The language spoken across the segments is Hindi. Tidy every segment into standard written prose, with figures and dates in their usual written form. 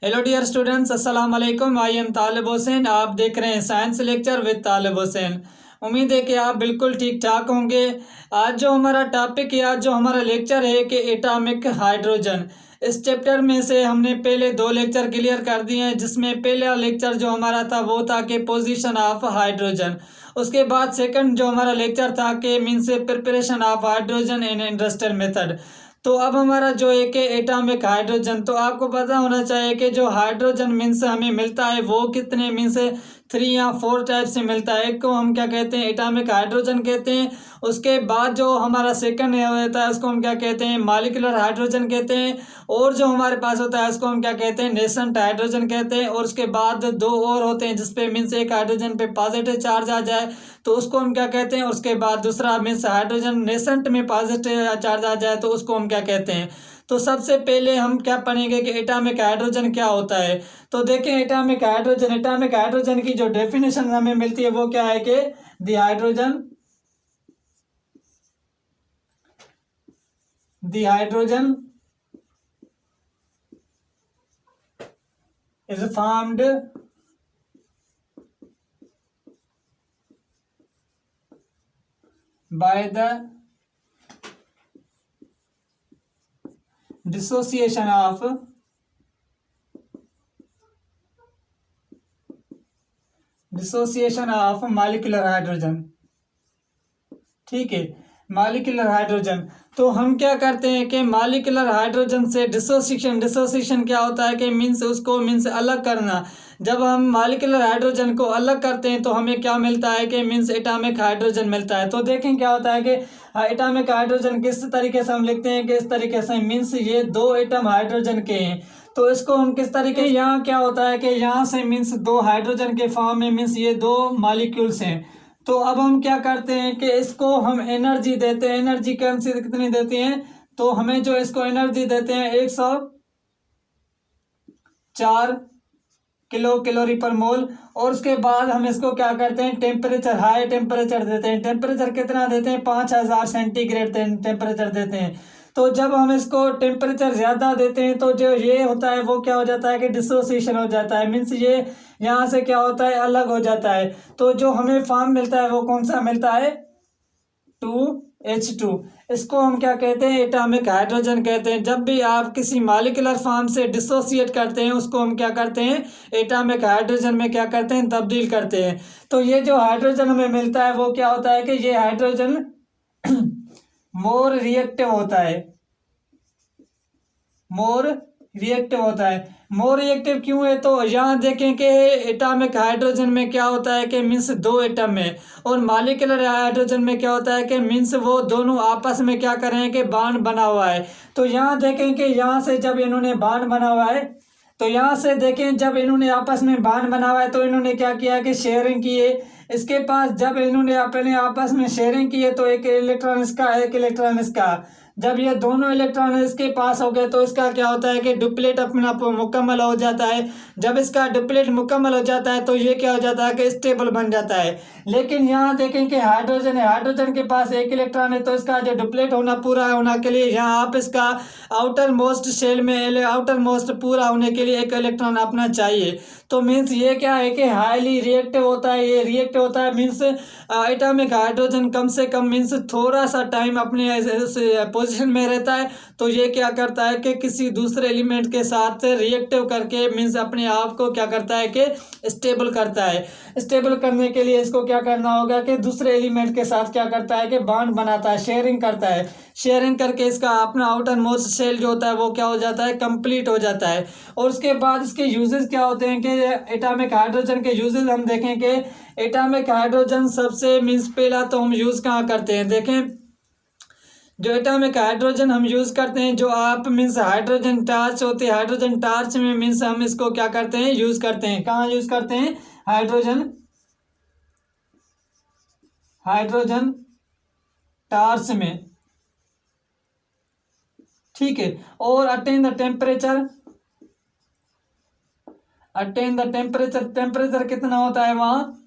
हेलो डियर स्टूडेंट्स, अस्सलाम वालेकुम। आई एम तालिब हुसैन। आप देख रहे हैं साइंस लेक्चर विद तालिब हुसैन। उम्मीद है कि आप बिल्कुल ठीक ठाक होंगे। आज जो हमारा टॉपिक या जो हमारा लेक्चर है कि एटॉमिक हाइड्रोजन, इस चैप्टर में से हमने पहले 2 लेक्चर क्लियर कर दिए हैं, जिसमें पहला लेक्चर जो हमारा था वो था कि पोजीशन ऑफ हाइड्रोजन। उसके बाद सेकंड जो हमारा लेक्चर था कि means preparation of hydrogen in industrial method. तो अब हमारा जो एक है एटॉमिक हाइड्रोजन, तो आपको पता होना चाहिए कि जो हाइड्रोजन मीन्स हमें मिलता है वो कितने मीन्स 3 या 4 टाइप से मिलता है। एक को हम क्या कहते हैं, एटॉमिक हाइड्रोजन कहते हैं। उसके बाद जो हमारा सेकंड होता है उसको हम क्या कहते हैं, मॉलिक्यूलर हाइड्रोजन कहते हैं। और जो हमारे पास होता है उसको हम क्या कहते हैं, नेसेंट हाइड्रोजन कहते हैं। और उसके बाद 2 और होते हैं जिसपे मीन्स एक हाइड्रोजन पे पॉजिटिव चार्ज आ जाए तो उसको हम क्या कहते हैं। उसके बाद दूसरा मीन्स हाइड्रोजन नेसेंट में पॉजिटिव चार्ज आ जाए तो उसको हम क्या कहते हैं। तो सबसे पहले हम क्या पढ़ेंगे कि एटॉमिक हाइड्रोजन क्या होता है। तो देखें, एटॉमिक हाइड्रोजन की जो डेफिनेशन हमें मिलती है वो क्या है कि the hydrogen is formed by the dissociation of molecular hydrogen. ठीक है, मॉलिक्यूलर हाइड्रोजन। तो हम क्या करते हैं कि मॉलिक्यूलर हाइड्रोजन से डिसोसिएशन क्या होता है कि मीन्स उसको मीन्स अलग करना। जब हम मॉलिक्यूलर हाइड्रोजन को अलग करते हैं तो हमें क्या मिलता है कि मीन्स एटॉमिक हाइड्रोजन मिलता है। तो देखें क्या होता है कि एटॉमिक हाइड्रोजन किस तरीके से हम लिखते हैं कि इस तरीके से, मीन्स ये 2 एटम हाइड्रोजन के हैं तो इसको हम किस तरीके, यहाँ क्या होता है कि यहाँ से मीन्स 2 हाइड्रोजन के फॉर्म में मीन्स ये 2 मॉलिक्यूल्स हैं। तो अब हम क्या करते हैं कि इसको हम एनर्जी देते हैं। एनर्जी कौन सी कितनी देते हैं, तो हमें जो इसको एनर्जी देते हैं 104 कैलोरी पर मोल। और उसके बाद हम इसको क्या करते हैं, टेम्परेचर, हाई टेम्परेचर देते हैं। टेम्परेचर कितना देते हैं, 5000 सेंटीग्रेड टेम्परेचर देते हैं। तो जब हम इसको टेम्परेचर ज़्यादा देते हैं तो जो ये होता है वो क्या हो जाता है कि डिसोसिएशन हो जाता है। मीन्स ये यहाँ से क्या होता है, अलग हो जाता है। तो जो हमें फॉर्म मिलता है वो कौन सा मिलता है, 2H2। इसको हम क्या कहते हैं, एटॉमिक हाइड्रोजन कहते हैं। जब भी आप किसी मॉलिक्यूलर फॉर्म से डिसोसिएट करते हैं उसको हम क्या करते हैं, एटॉमिक हाइड्रोजन में क्या करते हैं, तब्दील करते हैं। तो ये जो हाइड्रोजन हमें मिलता है वो क्या होता है कि ये हाइड्रोजन मोर रिएक्टिव होता है। मोर रिएक्टिव क्यों है, तो यहाँ देखें कि एटॉमिक हाइड्रोजन में क्या होता है कि मीन्स 2 एटम है। और मॉलिक्यूलर हाइड्रोजन में क्या होता है कि मीन्स वो दोनों आपस में क्या कर रहे हैं कि बॉन्ड बना हुआ है। तो यहाँ देखें कि यहाँ से जब इन्होंने बॉन्ड बना हुआ है, तो यहाँ से देखें जब इन्होंने आपस में बॉन्ड बना हुआ है तो इन्होंने क्या किया कि शेयरिंग की है। इसके पास जब इन्होंने अपने आपस में शेयरिंग की है तो एक इलेक्ट्रॉन इसका, एक इलेक्ट्रॉन इसका। जब ये दोनों इलेक्ट्रॉन इसके पास हो गए तो इसका क्या होता है कि डुप्लेट अपना मुकम्मल हो जाता है। जब इसका डुप्लेट मुकम्मल हो जाता है तो ये क्या हो जाता है कि स्टेबल बन जाता है। लेकिन यहाँ देखें कि हाइड्रोजन है, हाइड्रोजन के पास एक इलेक्ट्रॉन है तो इसका जो डुप्लेट होना पूरा होने के लिए यहाँ आप इसका आउटर मोस्ट शेल में आउटर मोस्ट पूरा होने के लिए एक इलेक्ट्रॉन अपना चाहिए। तो मीन्स ये क्या है कि हाईली रिएक्टिव होता है। ये रिएक्टिव होता है मीन्स एटॉमिक हाइड्रोजन कम से कम मीन्स थोड़ा सा टाइम अपने पोजीशन में रहता है। तो ये क्या करता है कि किसी दूसरे एलिमेंट के साथ रिएक्टिव करके मीन्स अपने आप को क्या करता है कि स्टेबल करता है। स्टेबल करने के लिए इसको क्या करना होगा कि दूसरे एलिमेंट के साथ क्या करता है कि बॉन्ड बनाता है, शेयरिंग करता है। शेयरिंग करके इसका अपना आउटर मोस्ट शेल जो होता है वो क्या हो जाता है, कंप्लीट हो जाता है। और उसके बाद इसके यूजेस क्या होते हैं कि एटॉमिक हाइड्रोजन के यूजेस हम देखें कि एटॉमिक हाइड्रोजन सबसे मीन्स पहला तो हम यूज़ कहाँ करते हैं, देखें जो एटॉमिक हाइड्रोजन हम यूज़ करते हैं, जो आप मीन्स हाइड्रोजन टार्च होती है, हाइड्रोजन टार्च में मीन्स हम इसको क्या करते हैं, यूज़ करते हैं। कहाँ यूज़ करते हैं, हाइड्रोजन टार्च में। ठीक है, और अटेन द टेम्परेचर टेम्परेचर कितना होता है वहाँ,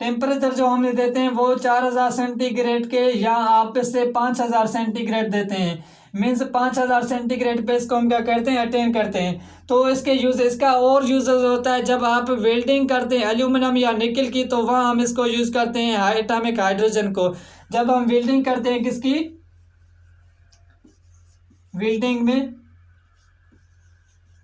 टेम्परेचर जो हमें देते हैं वो 4000 सेंटीग्रेड के या आप इससे 5000 सेंटीग्रेड देते हैं। मीन्स 5000 सेंटीग्रेड पे इसको हम क्या करते हैं, अटेन करते हैं। तो इसके यूज, इसका और यूजेस होता है जब आप वेल्डिंग करते हैं एल्यूमिनियम या निकल की, तो वहाँ हम इसको यूज करते हैं एटॉमिक हाइड्रोजन को। जब हम वेल्डिंग करते हैं किसकी, वेल्डिंग में,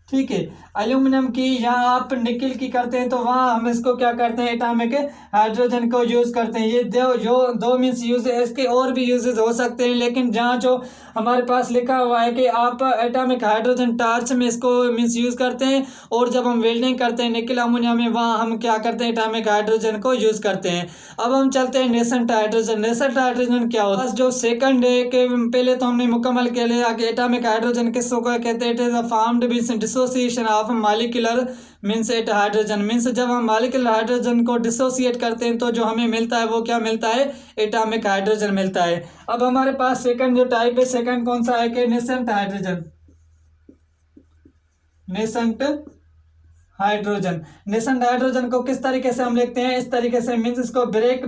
ठीक है, एल्यूमिनियम की या आप निकल की करते हैं, तो वहाँ हम इसको क्या करते हैं, एटॉमिक हाइड्रोजन को यूज़ करते हैं। ये दो मीन्स यूज है, इसके और भी यूजेस हो सकते हैं, लेकिन जहाँ जो हमारे पास लिखा हुआ है कि आप एटॉमिक हाइड्रोजन टार्च में इसको मीन्स यूज़ करते हैं, और जब हम वेल्डिंग करते हैं निकल अमोनिया में, वहाँ हम क्या करते हैं, एटॉमिक हाइड्रोजन को यूज़ करते हैं। अब हम चलते हैं नेसेंट हाइड्रोजन। नेसेंट हाइड्रोजन क्या होता है, जो सेकंड है के पहले तो हमने मुकम्मल कर लिया कि एटॉमिक हाइड्रोजन किसको कहते हैं, it is a formed dissociation of molecular means at hydrogen. Means जब हम मॉलिक्यूलर हाइड्रोजन को डिसोसिएट करते हैं तो जो हमें मिलता है वो क्या मिलता है, एटॉमिक हाइड्रोजन मिलता है। अब हमारे पास सेकंड जो टाइप है, सेकंड कौन सा है कि nascent hydrogen. Nascent hydrogen, nascent hydrogen को किस तरीके से हम लिखते हैं, इस तरीके से, मीन्स इसको ब्रेक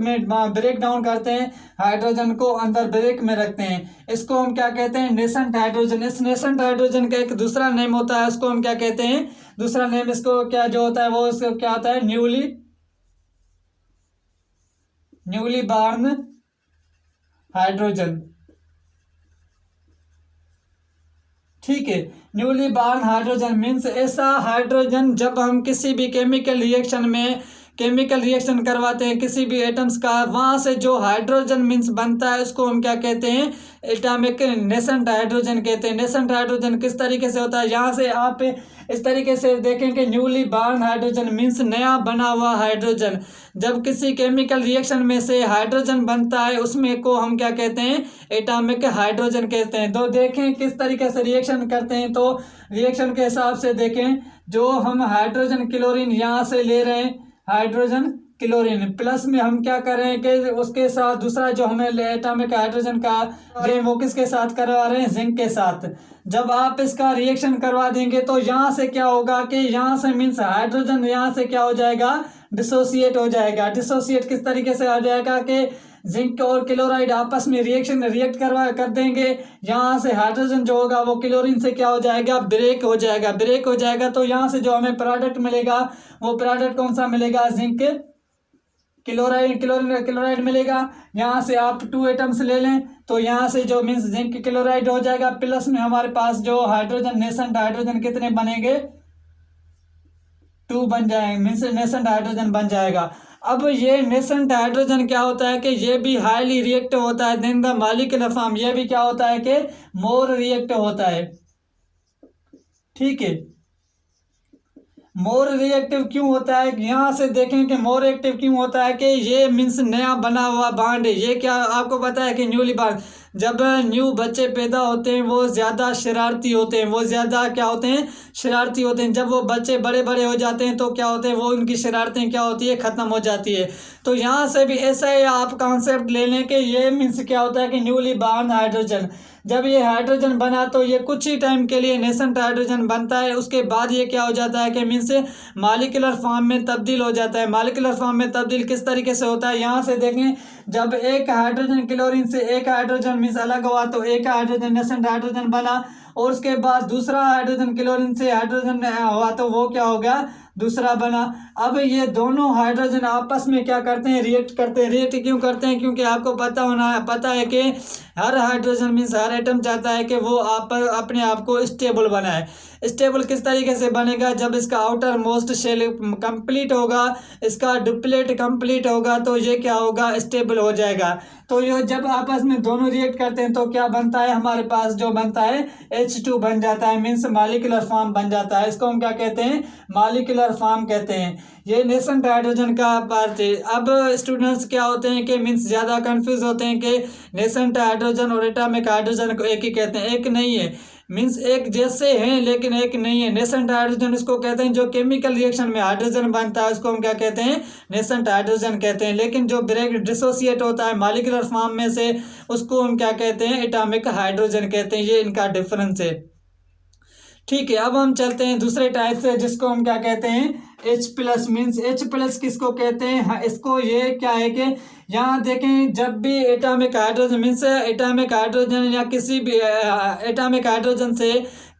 डाउन करते हैं, हाइड्रोजन को अंदर ब्रेक में रखते हैं, इसको हम क्या कहते हैं, नेसेंट हाइड्रोजन। इस नेसेंट हाइड्रोजन का एक दूसरा नेम होता है, उसको हम क्या कहते हैं, दूसरा नेम इसको क्या जो होता है वो इसको क्या होता है, न्यूली बॉर्न हाइड्रोजन। ठीक है, न्यूली बॉर्न हाइड्रोजन मीन्स ऐसा हाइड्रोजन जब हम किसी भी केमिकल रिएक्शन करवाते हैं किसी भी एटम्स का, वहाँ से जो हाइड्रोजन मीन्स बनता है उसको हम क्या कहते हैं, एटॉमिक नेसेंट हाइड्रोजन कहते हैं। नेसेंट हाइड्रोजन किस तरीके से होता है, यहाँ से आप इस तरीके से देखें कि न्यूली बॉर्न हाइड्रोजन मीन्स नया बना हुआ हाइड्रोजन। जब किसी केमिकल रिएक्शन में से हाइड्रोजन बनता है उसमें को हम क्या कहते हैं, एटॉमिक हाइड्रोजन कहते हैं। तो देखें किस तरीके से रिएक्शन करते हैं, तो रिएक्शन के हिसाब से देखें, जो हम हाइड्रोजन क्लोरीन यहाँ से ले रहे हैं, हाइड्रोजन क्लोरीन प्लस में हम क्या कर रहे हैं कि उसके साथ दूसरा जो हमें एटॉमिक हाइड्रोजन का वो किसके साथ करवा रहे हैं, जिंक के साथ। जब आप इसका रिएक्शन करवा देंगे तो यहाँ से क्या होगा कि यहाँ से मीन्स हाइड्रोजन यहाँ से क्या हो जाएगा, डिसोसिएट हो जाएगा। डिसोसिएट किस तरीके से आ जाएगा कि जिंक और क्लोराइड आपस में रिएक्ट कर देंगे, यहाँ से हाइड्रोजन जो होगा वो क्लोरीन से क्या हो जाएगा, ब्रेक हो जाएगा। तो यहाँ से जो हमें प्रोडक्ट मिलेगा वो प्रोडक्ट कौन सा मिलेगा, जिंक क्लोराइड मिलेगा। यहाँ से आप 2 एटम्स ले लें तो यहाँ से जो मीन्स जिंक क्लोराइड हो जाएगा, प्लस में हमारे पास जो हाइड्रोजन नेसेंट हाइड्रोजन कितने बनेंगे, 2 बन जाएंगे, मीन्स नेसेंट हाइड्रोजन बन जाएगा। अब ये नेसेंट हाइड्रोजन क्या होता है कि ये भी हाईली रिएक्टिव होता है देन द मॉलिक्यूलर फॉर्म, ये भी क्या होता है कि मोर रिएक्टिव होता है। ठीक है, मोर रिएक्टिव क्यों होता है, यहाँ से देखें कि मोर रिएक्टिव क्यों होता है कि ये मीन्स नया बना हुआ बांड है। ये क्या आपको पता है कि न्यूली बॉर्न, जब न्यू बच्चे पैदा होते हैं वो ज़्यादा शरारती होते हैं, वो ज़्यादा क्या होते हैं, शरारती होते हैं। जब वो बच्चे बड़े बड़े हो जाते हैं तो क्या होते हैं, वो उनकी शरारतें क्या होती है, ख़त्म हो जाती है। तो यहाँ से भी ऐसा ही आप कॉन्सेप्ट ले लें कि ये मीन्स क्या होता है कि न्यूली बॉर्न हाइड्रोजन, जब ये हाइड्रोजन बना तो ये कुछ ही टाइम के लिए नेसेंट हाइड्रोजन बनता है, उसके बाद ये क्या हो जाता है कि मीन्स मॉलिक्यूलर फॉर्म में तब्दील हो जाता है। मॉलिक्यूलर फॉर्म में तब्दील किस तरीके से होता है, यहाँ से देखें, जब एक हाइड्रोजन क्लोरीन से एक हाइड्रोजन मीन्स अलग हुआ तो एक हाइड्रोजन नेसेंट हाइड्रोजन बना, और उसके बाद दूसरा हाइड्रोजन क्लोरीन से हाइड्रोजन हुआ तो वो क्या हो गया, दूसरा बना। अब ये दोनों हाइड्रोजन आपस में क्या करते हैं, रिएक्ट करते हैं। रिएक्ट क्यों करते हैं, क्योंकि आपको पता है कि हर हाइड्रोजन मीन्स हर एटम चाहता है कि वो अपने आप को स्टेबल बनाए। स्टेबल किस तरीके से बनेगा, जब इसका आउटर मोस्ट शेल कंप्लीट होगा, इसका डुप्लेट कंप्लीट होगा तो ये क्या होगा, स्टेबल हो जाएगा। तो ये जब आपस में दोनों रिएक्ट करते हैं तो क्या बनता है, हमारे पास जो बनता है H2 बन जाता है, मीन्स मॉलिक्यूलर फॉर्म बन जाता है। इसको हम क्या कहते हैं, मॉलिक्यूलर फॉर्म कहते हैं। ये नेसेंट हाइड्रोजन का पार्ट है। अब स्टूडेंट्स क्या होते हैं कि मीन्स ज़्यादा कंफ्यूज होते हैं कि नेसेंट हाइड्रोजन और एटॉमिक हाइड्रोजन को एक ही कहते हैं। एक नहीं है, मीन्स एक जैसे हैं लेकिन एक नहीं है। नेसेंट हाइड्रोजन इसको कहते हैं जो केमिकल रिएक्शन में हाइड्रोजन बनता है, उसको हम क्या कहते हैं, नेसेंट हाइड्रोजन कहते हैं। लेकिन जो ब्रेक डिसोसिएट होता है मॉलिक्यूलर फॉर्म में से, उसको हम क्या कहते हैं, एटॉमिक हाइड्रोजन कहते हैं। ये इनका डिफरेंस है। ठीक है, अब हम चलते हैं दूसरे टाइप से जिसको हम क्या कहते हैं, H+ मीन्स H+ किसको कहते हैं? हाँ, इसको ये क्या है कि यहाँ देखें, जब भी atomic hydrogen means atomic hydrogen या किसी भी एटॉमिक हाइड्रोजन से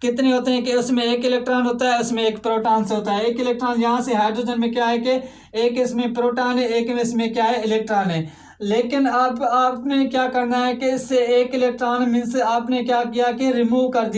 कितने होते हैं कि उसमें एक इलेक्ट्रॉन होता है, उसमें एक प्रोटॉन से होता है। एक इलेक्ट्रॉन यहाँ से हाइड्रोजन में क्या है कि एक इसमें प्रोटॉन है, एक में इसमें क्या है, इलेक्ट्रॉन है। लेकिन अब आपने क्या करना है कि इससे एक इलेक्ट्रॉन मीन्स आपने क्या किया कि रिमूव कर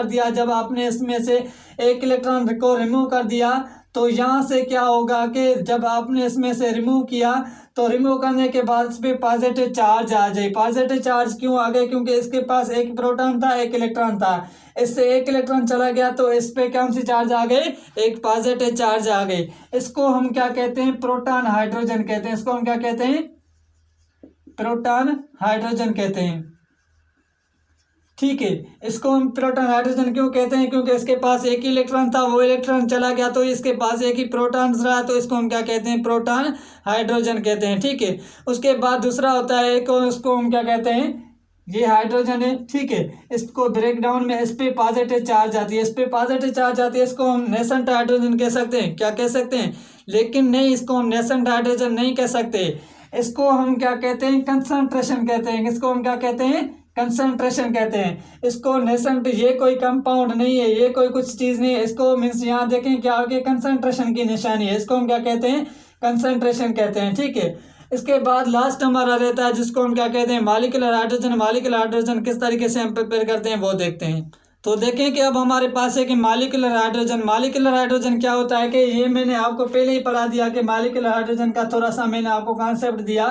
दिया। जब आपने इसमें से एक इलेक्ट्रॉन को रिमूव कर दिया तो यहाँ से क्या होगा कि जब आपने इसमें से रिमूव किया तो रिमूव करने के बाद इस पर पॉजिटिव चार्ज आ जाए। पॉजिटिव चार्ज क्यों आ गए? क्योंकि इसके पास एक प्रोटॉन था, एक इलेक्ट्रॉन था। इससे एक इलेक्ट्रॉन चला गया तो इस पे कौन सी चार्ज आ गई? एक पॉजिटिव चार्ज आ गई। इसको हम क्या कहते हैं? प्रोटॉन हाइड्रोजन कहते हैं। इसको हम क्या कहते हैं? प्रोटॉन हाइड्रोजन कहते हैं। ठीक है, इसको हम प्रोटॉन हाइड्रोजन क्यों कहते हैं? क्योंकि इसके पास एक ही इलेक्ट्रॉन था, वो इलेक्ट्रॉन चला गया तो इसके पास एक ही प्रोटॉन रहा, तो इसको हम क्या कहते हैं? प्रोटॉन हाइड्रोजन कहते हैं। ठीक है, उसके बाद दूसरा होता है एक, उसको हम क्या कहते हैं? ये हाइड्रोजन है। ठीक है, इसको ब्रेक डाउन में इस पे पॉजिटिव चार्ज आती है, इसको हम नेसेंट हाइड्रोजन कह सकते हैं। क्या कह सकते हैं? लेकिन नहीं, इसको हम नेसेंट हाइड्रोजन नहीं कह सकते। इसको हम क्या कहते हैं? कंसंट्रेशन कहते हैं। इसको हम क्या कहते हैं? कंसंट्रेशन कहते हैं। इसको नेसेंट, ये कोई कंपाउंड नहीं है, ये कोई कुछ चीज़ नहीं है। इसको मीन्स यहाँ देखें क्या आगे कंसंट्रेशन की निशानी है, इसको हम क्या कहते हैं? कंसंट्रेशन कहते हैं। ठीक है, इसके बाद लास्ट हमारा रहता है जिसको हम क्या कहते हैं? Molecular hydrogen. मॉलिक्यूलर हाइड्रोजन किस तरीके से हम प्रिपेयर करते हैं वो देखते हैं। तो देखें कि अब हमारे पास है कि मॉलिक्यूलर हाइड्रोजन क्या होता है कि ये मैंने आपको पहले ही पढ़ा दिया कि मॉलिक्यूलर हाइड्रोजन का थोड़ा सा मैंने आपको कॉन्सेप्ट दिया,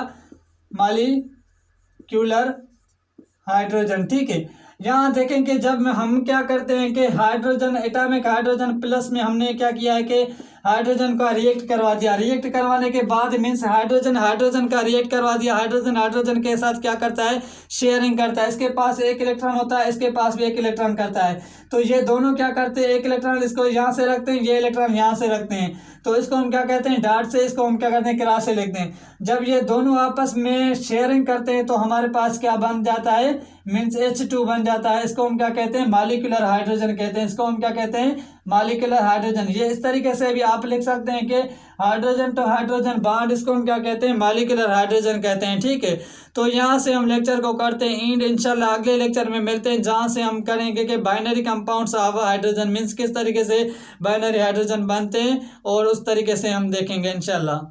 मॉलिक्यूलर हाइड्रोजन। ठीक है, यहाँ देखें कि जब हम क्या करते हैं कि हाइड्रोजन, एटॉमिक हाइड्रोजन प्लस में हमने क्या किया है कि हाइड्रोजन का रिएक्ट करवा दिया। रिएक्ट करवाने के बाद मीन्स हाइड्रोजन का रिएक्ट करवा दिया। हाइड्रोजन के साथ क्या करता है? शेयरिंग करता है। इसके पास एक इलेक्ट्रॉन होता है, इसके पास भी एक इलेक्ट्रॉन करता है। तो ये दोनों क्या करते हैं? एक इलेक्ट्रॉन इसको यहाँ से रखते हैं, ये इलेक्ट्रॉन यहाँ से रखते हैं। तो इसको हम क्या कहते हैं? डॉट से, इसको हम क्या करते हैं? क्रॉस से लिखते हैं। जब ये दोनों आपस में शेयरिंग करते हैं तो हमारे पास क्या बन जाता है? मीन्स H2 बन जाता है। इसको हम क्या कहते हैं? मॉलिक्यूलर हाइड्रोजन कहते हैं। इसको हम क्या कहते हैं? Molecular hydrogen. ये इस तरीके से भी आप लिख सकते हैं कि हाइड्रोजन टू हाइड्रोजन बॉन्ड, इसको हम क्या कहते हैं? मॉलिक्यूलर हाइड्रोजन कहते हैं। ठीक है, तो यहाँ से हम लेक्चर को करते हैं एंड। इंशाल्लाह अगले लेक्चर में मिलते हैं जहाँ से हम करेंगे कि binary compounds of hydrogen means किस तरीके से बाइनरी हाइड्रोजन बनते हैं, और उस तरीके से हम देखेंगे इंशाल्लाह।